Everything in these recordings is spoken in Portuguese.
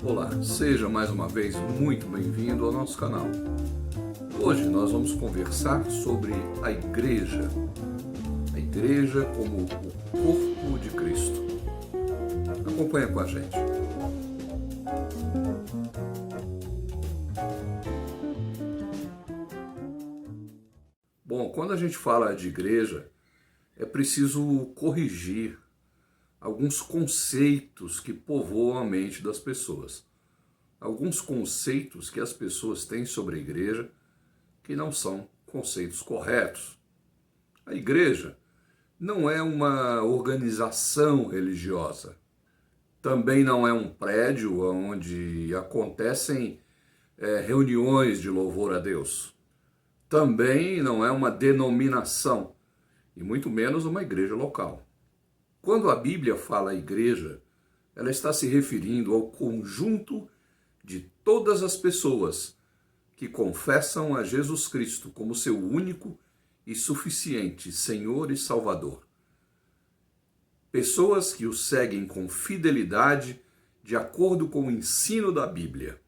Olá, seja mais uma vez muito bem-vindo ao nosso canal. Hoje nós vamos conversar sobre a igreja como o corpo de Cristo. Acompanha com a gente. Bom, quando a gente fala de igreja, é preciso corrigir alguns conceitos que povoam a mente das pessoas. Alguns conceitos que as pessoas têm sobre a igreja que não são conceitos corretos. A igreja não é uma organização religiosa. Também não é um prédio onde acontecem reuniões de louvor a Deus. Também não é uma denominação, e muito menos uma igreja local. Quando a Bíblia fala igreja, ela está se referindo ao conjunto de todas as pessoas que confessam a Jesus Cristo como seu único e suficiente Senhor e Salvador. Pessoas que o seguem com fidelidade, de acordo com o ensino da Bíblia.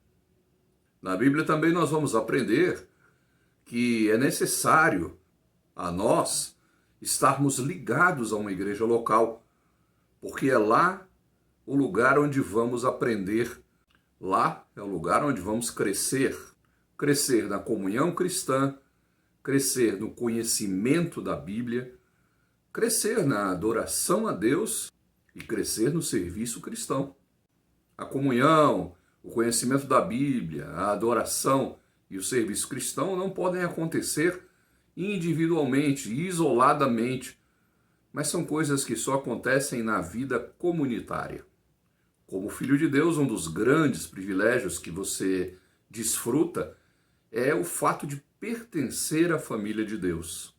Na Bíblia também nós vamos aprender que é necessário a nós estarmos ligados a uma igreja local, porque é lá o lugar onde vamos aprender, lá é o lugar onde vamos crescer na comunhão cristã, crescer no conhecimento da Bíblia, crescer na adoração a Deus e crescer no serviço cristão. A comunhão, o conhecimento da Bíblia, a adoração e o serviço cristão não podem acontecer individualmente, isoladamente, mas são coisas que só acontecem na vida comunitária. Como filho de Deus, um dos grandes privilégios que você desfruta é o fato de pertencer à família de Deus.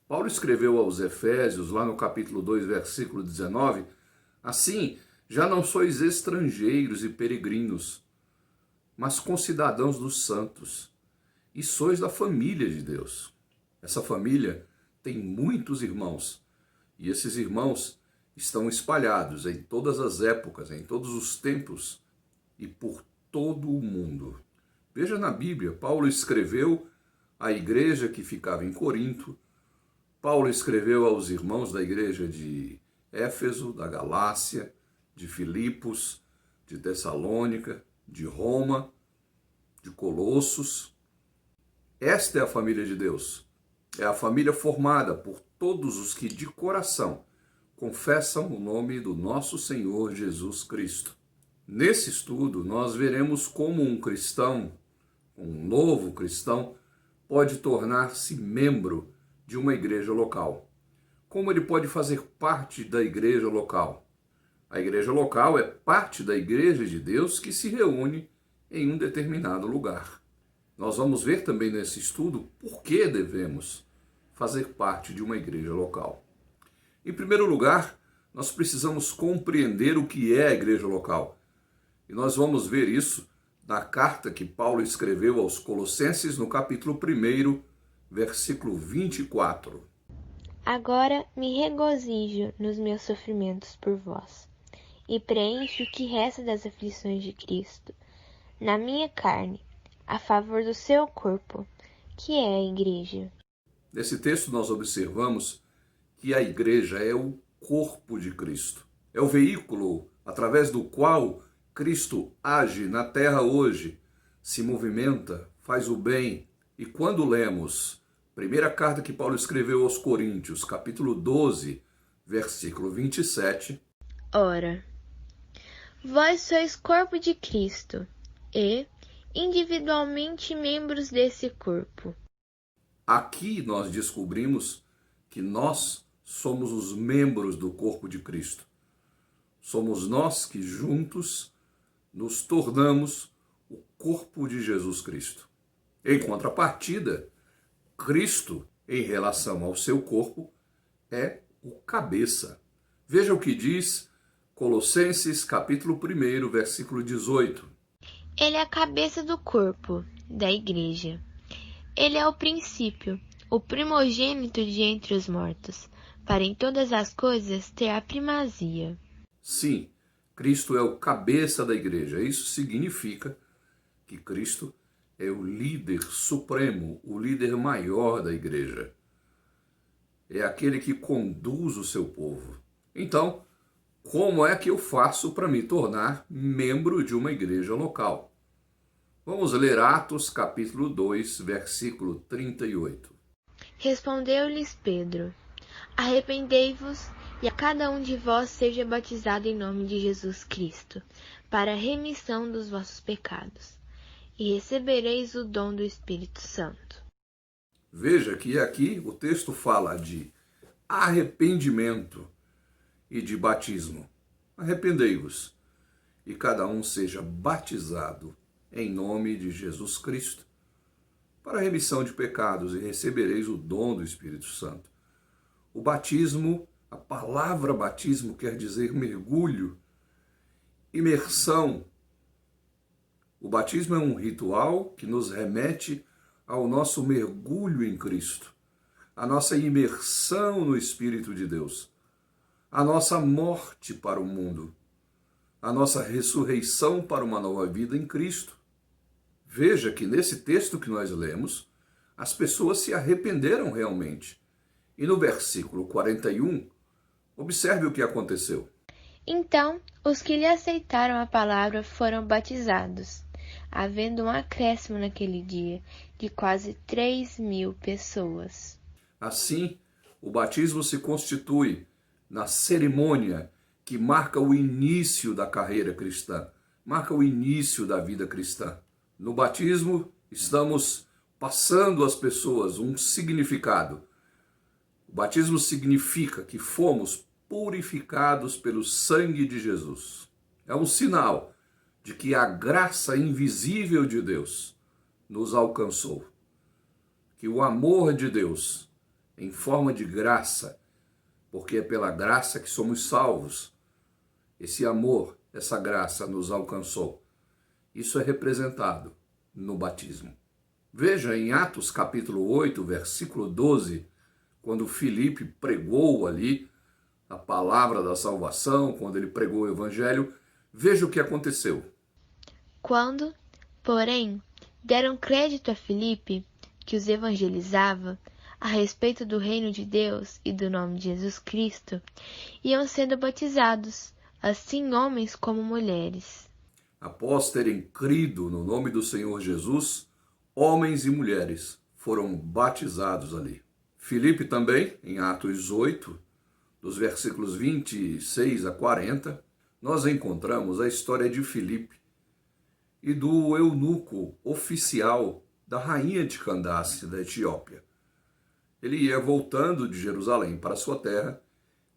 Paulo escreveu aos Efésios, lá no capítulo 2, versículo 19, assim, já não sois estrangeiros e peregrinos, mas concidadãos dos santos, e sois da família de Deus. Essa família tem muitos irmãos, e esses irmãos estão espalhados em todas as épocas, em todos os tempos e por todo o mundo. Veja na Bíblia, Paulo escreveu à igreja que ficava em Corinto, Paulo escreveu aos irmãos da igreja de Éfeso, da Galácia, de Filipos, de Tessalônica, de Roma, de Colossos. Esta é a família de Deus. É a família formada por todos os que de coração confessam o nome do nosso Senhor Jesus Cristo. Nesse estudo, nós veremos como um cristão, um novo cristão, pode tornar-se membro de uma igreja local. Como ele pode fazer parte da igreja local? A igreja local é parte da igreja de Deus que se reúne em um determinado lugar. Nós vamos ver também nesse estudo por que devemos fazer parte de uma igreja local. Em primeiro lugar, nós precisamos compreender o que é a igreja local. E nós vamos ver isso na carta que Paulo escreveu aos Colossenses, no capítulo 1, versículo 24. Agora me regozijo nos meus sofrimentos por vós, e preencho o que resta das aflições de Cristo, na minha carne, a favor do seu corpo, que é a igreja. Nesse texto nós observamos que a igreja é o corpo de Cristo. É o veículo através do qual Cristo age na terra hoje, se movimenta, faz o bem. E quando lemos a primeira carta que Paulo escreveu aos Coríntios, capítulo 12, versículo 27. Ora, vós sois corpo de Cristo, e individualmente membros desse corpo. Aqui nós descobrimos que nós somos os membros do corpo de Cristo. Somos nós que juntos nos tornamos o corpo de Jesus Cristo. Em contrapartida, Cristo, em relação ao seu corpo, é o cabeça. Veja o que diz Colossenses, capítulo 1, versículo 18. Ele é a cabeça do corpo, da igreja. Ele é o princípio, o primogênito de entre os mortos, para em todas as coisas ter a primazia. Sim, Cristo é o cabeça da igreja. Isso significa que Cristo é o líder supremo, o líder maior da igreja. É aquele que conduz o seu povo. Então, como é que eu faço para me tornar membro de uma igreja local? Vamos ler Atos capítulo 2, versículo 38. Respondeu-lhes Pedro: Arrependei-vos, e a cada um de vós seja batizado em nome de Jesus Cristo, para a remissão dos vossos pecados, e recebereis o dom do Espírito Santo. Veja que aqui o texto fala de arrependimento e de batismo. Arrependei-vos, e cada um seja batizado em nome de Jesus Cristo, para a remissão de pecados, e recebereis o dom do Espírito Santo. O batismo, a palavra batismo quer dizer mergulho, imersão. O batismo é um ritual que nos remete ao nosso mergulho em Cristo, a nossa imersão no Espírito de Deus, a nossa morte para o mundo, a nossa ressurreição para uma nova vida em Cristo. Veja que nesse texto que nós lemos, as pessoas se arrependeram realmente. E no versículo 41, observe o que aconteceu. Então, os que lhe aceitaram a palavra foram batizados, havendo um acréscimo naquele dia de quase 3.000 pessoas. Assim, o batismo se constitui na cerimônia que marca o início da carreira cristã, marca o início da vida cristã. No batismo, estamos passando às pessoas um significado. O batismo significa que fomos purificados pelo sangue de Jesus. É um sinal de que a graça invisível de Deus nos alcançou. Que o amor de Deus, em forma de graça, porque é pela graça que somos salvos, esse amor, essa graça nos alcançou. Isso é representado no batismo. Veja em Atos capítulo 8, versículo 12, quando Filipe pregou ali a palavra da salvação, quando ele pregou o evangelho, veja o que aconteceu. Quando, porém, deram crédito a Filipe, que os evangelizava, a respeito do reino de Deus e do nome de Jesus Cristo, iam sendo batizados, assim homens como mulheres. Após terem crido no nome do Senhor Jesus, homens e mulheres foram batizados ali. Filipe também, em Atos 8, dos versículos 26 a 40, nós encontramos a história de Filipe e do eunuco oficial da rainha de Candace, da Etiópia. Ele ia voltando de Jerusalém para sua terra.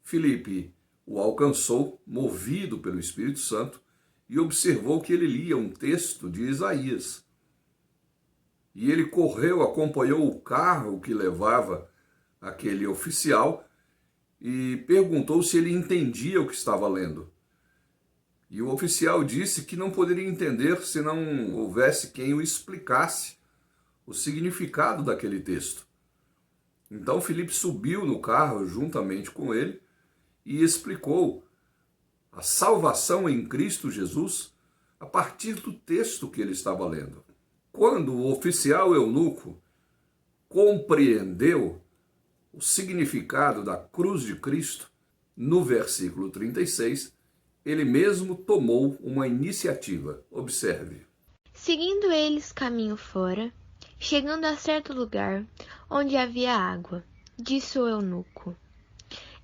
Filipe o alcançou, movido pelo Espírito Santo, e observou que ele lia um texto de Isaías. E ele correu, acompanhou o carro que levava aquele oficial e perguntou se ele entendia o que estava lendo. E o oficial disse que não poderia entender se não houvesse quem o explicasse o significado daquele texto. Então Filipe subiu no carro juntamente com ele e explicou a salvação em Cristo Jesus a partir do texto que ele estava lendo. Quando o oficial eunuco compreendeu o significado da cruz de Cristo, no versículo 36, ele mesmo tomou uma iniciativa. Observe. Seguindo eles caminho fora, chegando a certo lugar onde havia água, disse o eunuco: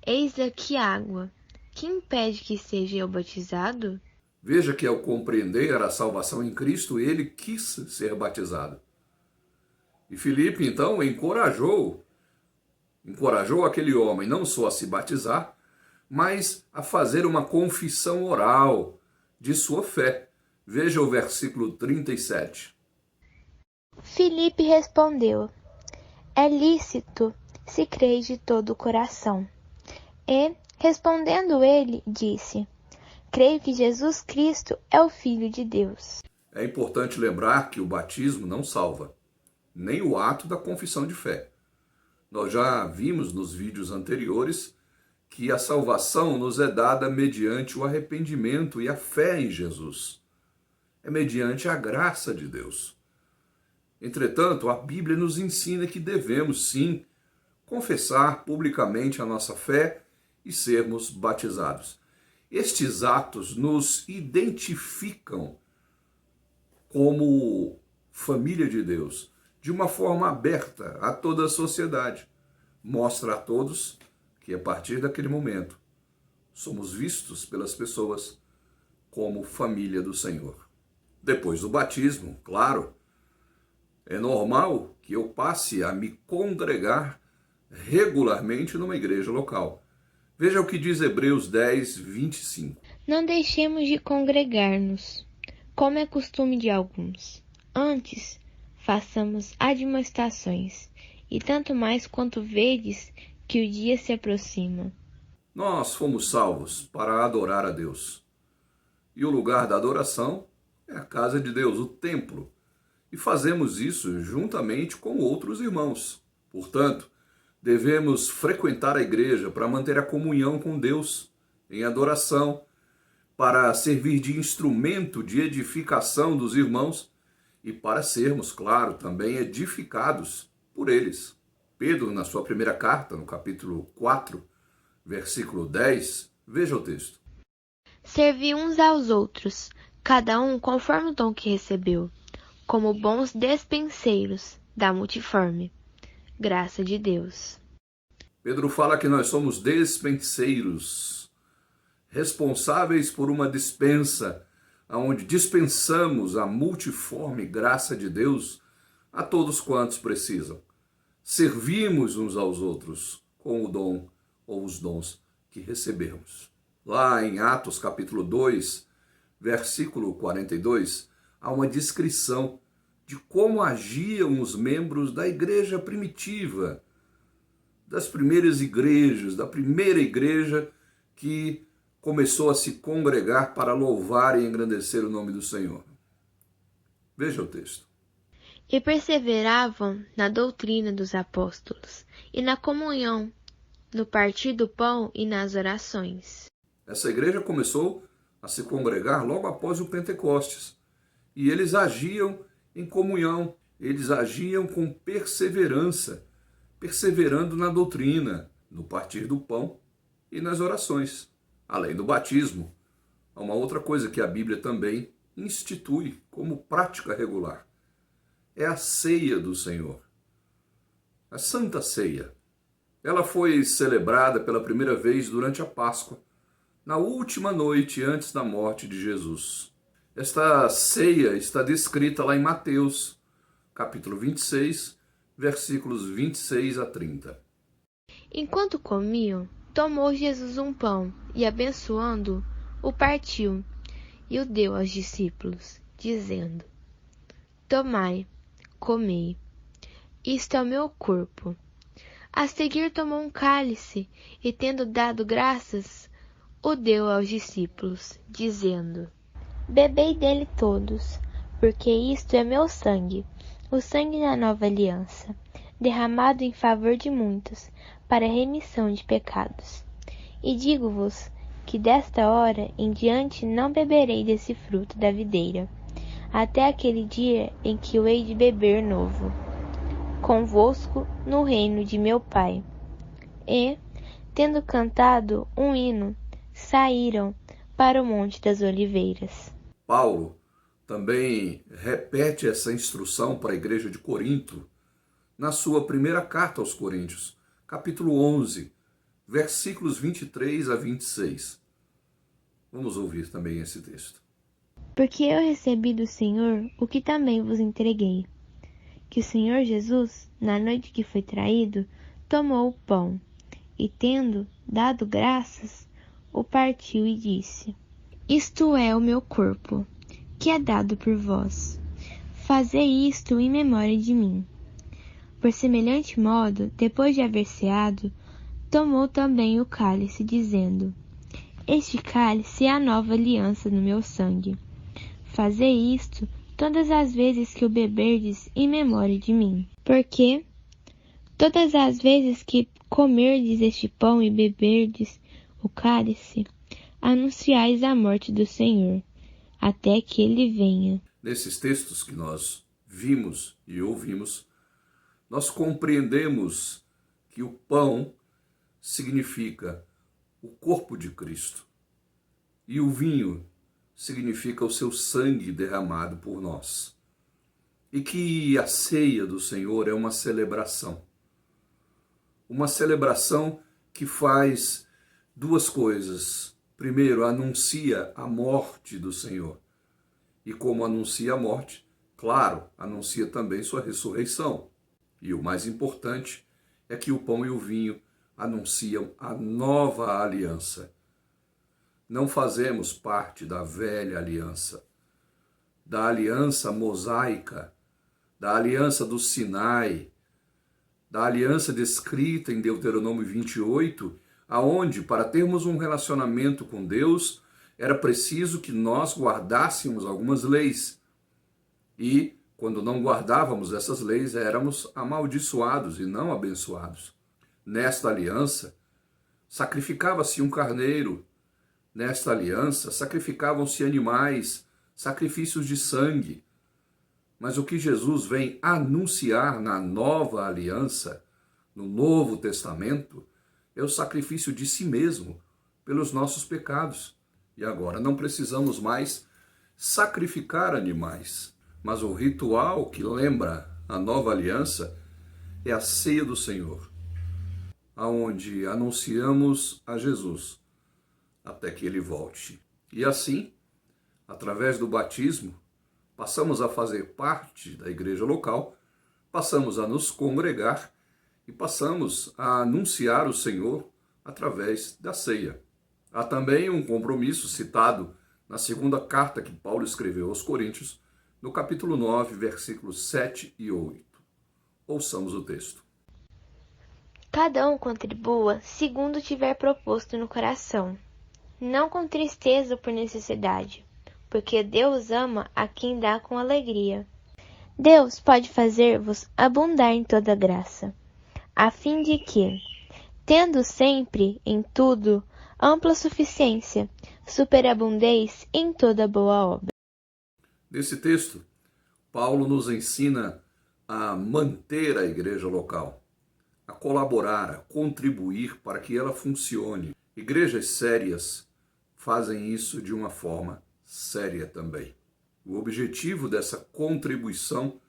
Eis aqui água. Que impede que seja eu batizado? Veja que ao compreender a salvação em Cristo, ele quis ser batizado. E Filipe, então, encorajou aquele homem não só a se batizar, mas a fazer uma confissão oral de sua fé. Veja o versículo 37. Filipe respondeu: É lícito, se creis de todo o coração. E, respondendo ele, disse: Creio que Jesus Cristo é o Filho de Deus. É importante lembrar que o batismo não salva, nem o ato da confissão de fé. Nós já vimos nos vídeos anteriores que a salvação nos é dada mediante o arrependimento e a fé em Jesus. É mediante a graça de Deus. Entretanto, a Bíblia nos ensina que devemos, sim, confessar publicamente a nossa fé e sermos batizados. Estes atos nos identificam como família de Deus, de uma forma aberta a toda a sociedade. Mostra a todos que, a partir daquele momento, somos vistos pelas pessoas como família do Senhor. Depois do batismo, claro, é normal que eu passe a me congregar regularmente numa igreja local. Veja o que diz Hebreus 10, 25. Não deixemos de congregar-nos, como é costume de alguns. Antes, façamos admoestações, e tanto mais quanto vedes que o dia se aproxima. Nós fomos salvos para adorar a Deus. E o lugar da adoração é a casa de Deus, o templo. E fazemos isso juntamente com outros irmãos. Portanto, devemos frequentar a igreja para manter a comunhão com Deus em adoração, para servir de instrumento de edificação dos irmãos e para sermos, claro, também edificados por eles. Pedro, na sua primeira carta, no capítulo 4, versículo 10, veja o texto. Servi uns aos outros, cada um conforme o dom que recebeu, como bons despenseiros da multiforme graça de Deus. Pedro fala que nós somos despenseiros, responsáveis por uma dispensa, onde dispensamos a multiforme graça de Deus a todos quantos precisam. Servimos uns aos outros com o dom ou os dons que recebemos. Lá em Atos capítulo 2, versículo 42, há uma descrição de como agiam os membros da igreja primitiva, das primeiras igrejas, da primeira igreja que começou a se congregar para louvar e engrandecer o nome do Senhor. Veja o texto. E perseveravam na doutrina dos apóstolos, e na comunhão, no partir do pão e nas orações. Essa igreja começou a se congregar logo após o Pentecostes. E eles agiam em comunhão, eles agiam com perseverança, perseverando na doutrina, no partir do pão e nas orações. Além do batismo, há uma outra coisa que a Bíblia também institui como prática regular. É a ceia do Senhor, a Santa Ceia. Ela foi celebrada pela primeira vez durante a Páscoa, na última noite antes da morte de Jesus. Esta ceia está descrita lá em Mateus, capítulo 26, versículos 26 a 30. Enquanto comiam, tomou Jesus um pão e, abençoando-o, o partiu e o deu aos discípulos, dizendo: Tomai, comei, isto é o meu corpo. A seguir tomou um cálice e, tendo dado graças, o deu aos discípulos, dizendo: Bebei dele todos, porque isto é meu sangue, o sangue da nova aliança, derramado em favor de muitos, para a remissão de pecados. E digo-vos que desta hora em diante não beberei desse fruto da videira, até aquele dia em que o hei de beber novo, convosco no reino de meu Pai. E, tendo cantado um hino, saíram para o Monte das Oliveiras. Paulo também repete essa instrução para a igreja de Corinto na sua primeira carta aos Coríntios, capítulo 11, versículos 23 a 26. Vamos ouvir também esse texto. Porque eu recebi do Senhor o que também vos entreguei, que o Senhor Jesus, na noite que foi traído, tomou o pão, e tendo dado graças, o partiu e disse: Isto é o meu corpo, que é dado por vós. Fazei isto em memória de mim. Por semelhante modo, depois de haver ceado, tomou também o cálice, dizendo: Este cálice é a nova aliança no meu sangue. Fazei isto todas as vezes que o beberdes em memória de mim. Porque todas as vezes que comerdes este pão e beberdes o cálice, anunciais a morte do Senhor, até que ele venha. Nesses textos que nós vimos e ouvimos, nós compreendemos que o pão significa o corpo de Cristo e o vinho significa o seu sangue derramado por nós. E que a ceia do Senhor é uma celebração que faz duas coisas. Primeiro, anuncia a morte do Senhor. E como anuncia a morte, claro, anuncia também sua ressurreição. E o mais importante é que o pão e o vinho anunciam a nova aliança. Não fazemos parte da velha aliança, da aliança mosaica, da aliança do Sinai, da aliança descrita em Deuteronômio 28, aonde, para termos um relacionamento com Deus, era preciso que nós guardássemos algumas leis. E, quando não guardávamos essas leis, éramos amaldiçoados e não abençoados. Nesta aliança, sacrificava-se um carneiro. Nesta aliança, sacrificavam-se animais, sacrifícios de sangue. Mas o que Jesus vem anunciar na nova aliança, no Novo Testamento, é o sacrifício de si mesmo pelos nossos pecados. E agora não precisamos mais sacrificar animais. Mas o ritual que lembra a nova aliança é a ceia do Senhor, aonde anunciamos a Jesus até que ele volte. E assim, através do batismo, passamos a fazer parte da igreja local, passamos a nos congregar e passamos a anunciar o Senhor através da ceia. Há também um compromisso citado na segunda carta que Paulo escreveu aos Coríntios, no capítulo 9, versículos 7 e 8. Ouçamos o texto. Cada um contribua segundo tiver proposto no coração, não com tristeza ou por necessidade, porque Deus ama a quem dá com alegria. Deus pode fazer-vos abundar em toda graça, a fim de que, tendo sempre, em tudo, ampla suficiência, superabundeis em toda boa obra. Nesse texto, Paulo nos ensina a manter a igreja local, a colaborar, a contribuir para que ela funcione. Igrejas sérias fazem isso de uma forma séria também. O objetivo dessa contribuição,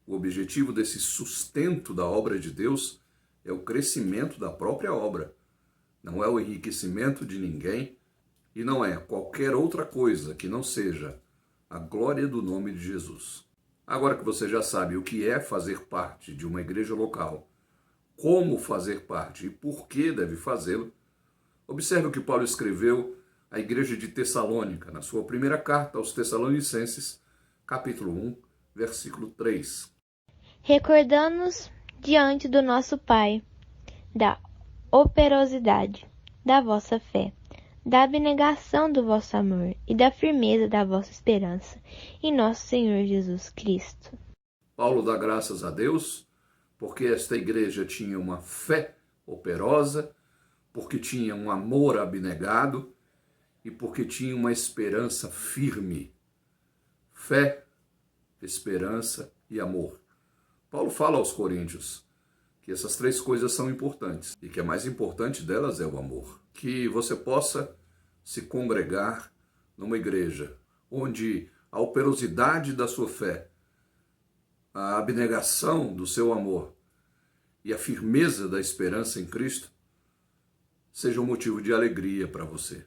o objetivo desse sustento da obra de Deus é o crescimento da própria obra. Não é o enriquecimento de ninguém e não é qualquer outra coisa que não seja a glória do nome de Jesus. Agora que você já sabe o que é fazer parte de uma igreja local, como fazer parte e por que deve fazê-lo, observe o que Paulo escreveu à igreja de Tessalônica, na sua primeira carta aos Tessalonicenses, capítulo 1, versículo 3. Recordando-nos diante do nosso Pai, da operosidade da vossa fé, da abnegação do vosso amor e da firmeza da vossa esperança em nosso Senhor Jesus Cristo. Paulo dá graças a Deus porque esta igreja tinha uma fé operosa, porque tinha um amor abnegado e porque tinha uma esperança firme. Fé, esperança e amor. Paulo fala aos Coríntios que essas três coisas são importantes e que a mais importante delas é o amor. Que você possa se congregar numa igreja onde a operosidade da sua fé, a abnegação do seu amor e a firmeza da esperança em Cristo seja um motivo de alegria para você.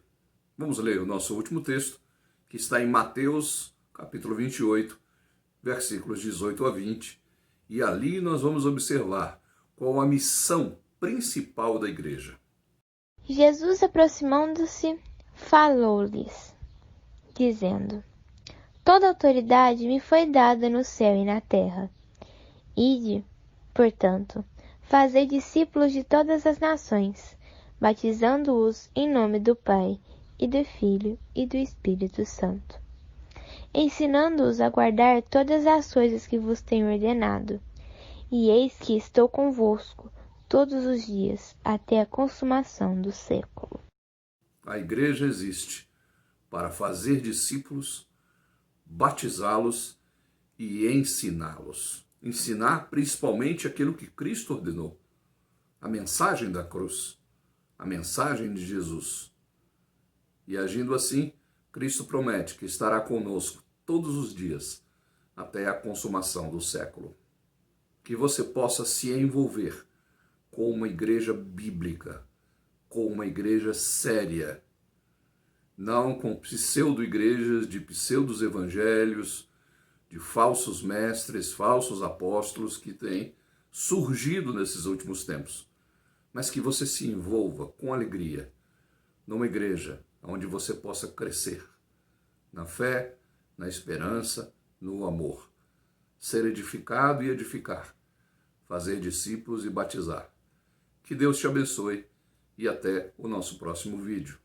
Vamos ler o nosso último texto, que está em Mateus, capítulo 28, versículos 18 a 20, e ali nós vamos observar qual a missão principal da igreja. Jesus, aproximando-se, falou-lhes, dizendo: Toda autoridade me foi dada no céu e na terra. Ide, portanto, fazei discípulos de todas as nações, batizando-os em nome do Pai, e do Filho, e do Espírito Santo, ensinando-os a guardar todas as coisas que vos tenho ordenado. E eis que estou convosco todos os dias, até a consumação do século. A igreja existe para fazer discípulos, batizá-los e ensiná-los. Ensinar principalmente aquilo que Cristo ordenou. A mensagem da cruz, a mensagem de Jesus. E agindo assim, Cristo promete que estará conosco todos os dias, até a consumação do século. Que você possa se envolver com uma igreja bíblica, com uma igreja séria, não com pseudo-igrejas de pseudos-evangelhos, de falsos mestres, falsos apóstolos que têm surgido nesses últimos tempos, mas que você se envolva com alegria numa igreja onde você possa crescer na fé, na esperança, no amor, ser edificado e edificar, fazer discípulos e batizar. Que Deus te abençoe e até o nosso próximo vídeo.